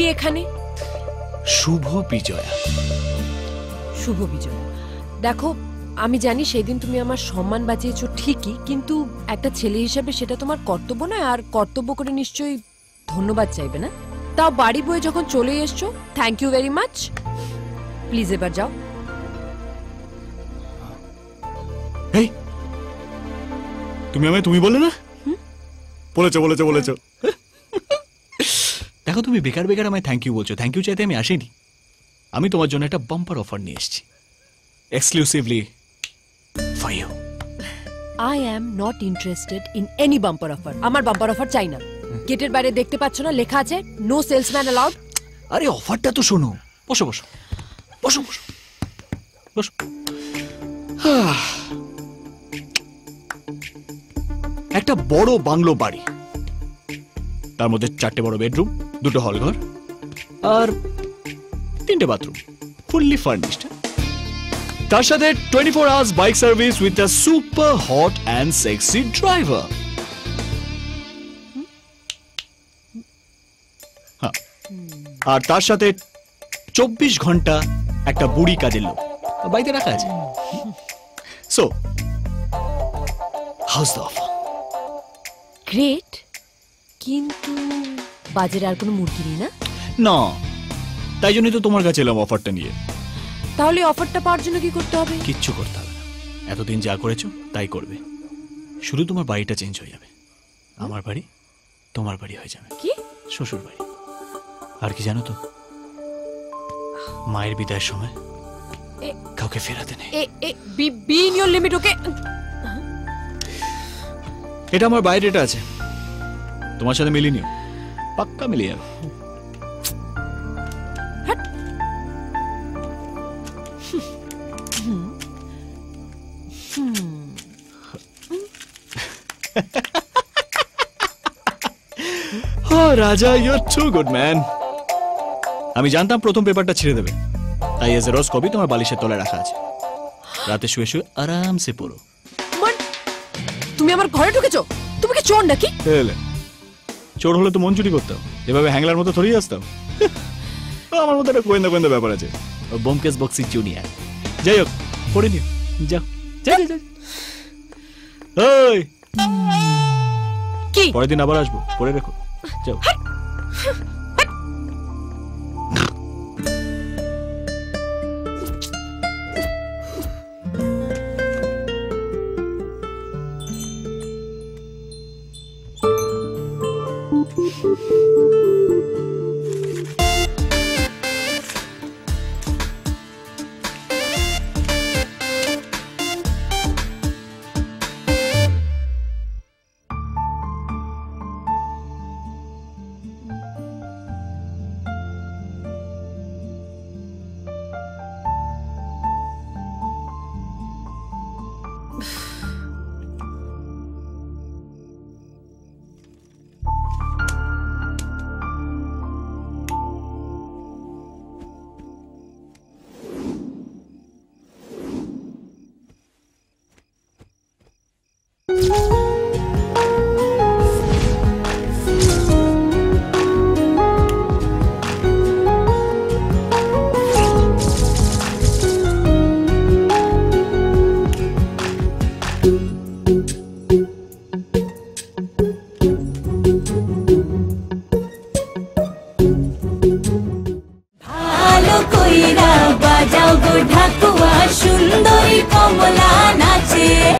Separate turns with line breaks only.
তুমি এখানে?
শুভ বিজয়া।
শুভ বিজয়া। দেখো, আমি জানি সেই দিন তুমি আমার সম্মান বাঁচিয়েছো ঠিকই, কিন্তু একটা ছেলে হিসেবে সেটা তোমার কর্তব্য নয়। আর কর্তব্য করে নিশ্চয়ই ধন্যবাদ চাইবে না? তাও বাড়ি বয়ে যখন চলে এসছো, thank you very much. Please এবার যাও।
এই তুমি আমায় তুমি বললে না? বলেছো বলেছো বলেছো। দেখো, তুমি বেকার বেকার আমায় থ্যাংক ইউ বলছো। থ্যাংক ইউ চাইতে আমি আসিনি। আমি তোমার জন্য একটা বাম্পার অফার নিয়ে এসেছি, exclusively for you.
I am not interested in any bumper offer. আমার বাম্পার অফার চাই না। গেটের বাইরে দেখতে পাচ্ছ না লেখা আছে নো সেলসম্যান অ্যালাউড?
আরে অফারটা তো শোনো। বসো বসো বসো বসো বসো। একটা বড় বাংলো বাড়ি, তার মধ্যে 4টে বড় বেডরুম, 2টো হল ঘর আর 3টে বাথরুম, ফুললি ফার্নিশড। তার সাথে 24 hours bike service with a super hot and sexy driver. আর তার সাথে 24 ঘন্টা একটা বুড়ি কাজের লোক বাড়িতে রাখা আছে। So house the offer?
Great, কিন্তু বাজারে আর কোনো মুরগি নেই না?
না, তাই জন্যই তো তোমার কাছে এলাম অফারটা নিয়ে।
তাহলে অফারটা পাওয়ার জন্য কি করতে হবে?
কিচ্ছু করতে হবে না। এতদিন যা করেছো তাই করবে। শুধু তোমার বাড়িটা চেঞ্জ হয়ে যাবে। আমার বাড়ি তোমার বাড়ি হয়ে যাবে।
কি?
শ্বশুর বাড়ি। আর কি জানো তো, মায়ের বিদায়ের সময় কাউকে ফেরাতে নেই।
বি ইন ইওর লিমিট, ওকে?
এটা আমার বাইরেটা আছে, তোমার সাথে মিলিয়ে নিও। পাক্কা মিলিয়ে যাবে। Raja, you are too good man. আমি জানতাম প্রথম পেপারটা ছিঁড়ে দেবে, তাই এজ এ রোজ কপি তোমার বালিশের তলায় রাখা আছে। রাতে শুয়ে শুয়ে আরামসে পড়ো।
তুমি আমার ঘরে ঢুকেছো? তুমি কি চোর নাকি?
চোর হলে তো মন চুরি করতাম, এভাবে হ্যাংলার মতো থরিয়ে আসতাম। আমার মধ্যে একটা গোয়েন্দা গোয়েন্দা ব্যাপার আছে। বোমকেশ বক্সি জুনিয়র। যাই হোক, পড়ে নিও। যাও যাও যাও। কি? পরের দিন আবার আসবো, পড়ে রেখো। যাও।
ভালো কইরা বাজাও গো ঢাকুয়া সুন্দরী কমলা।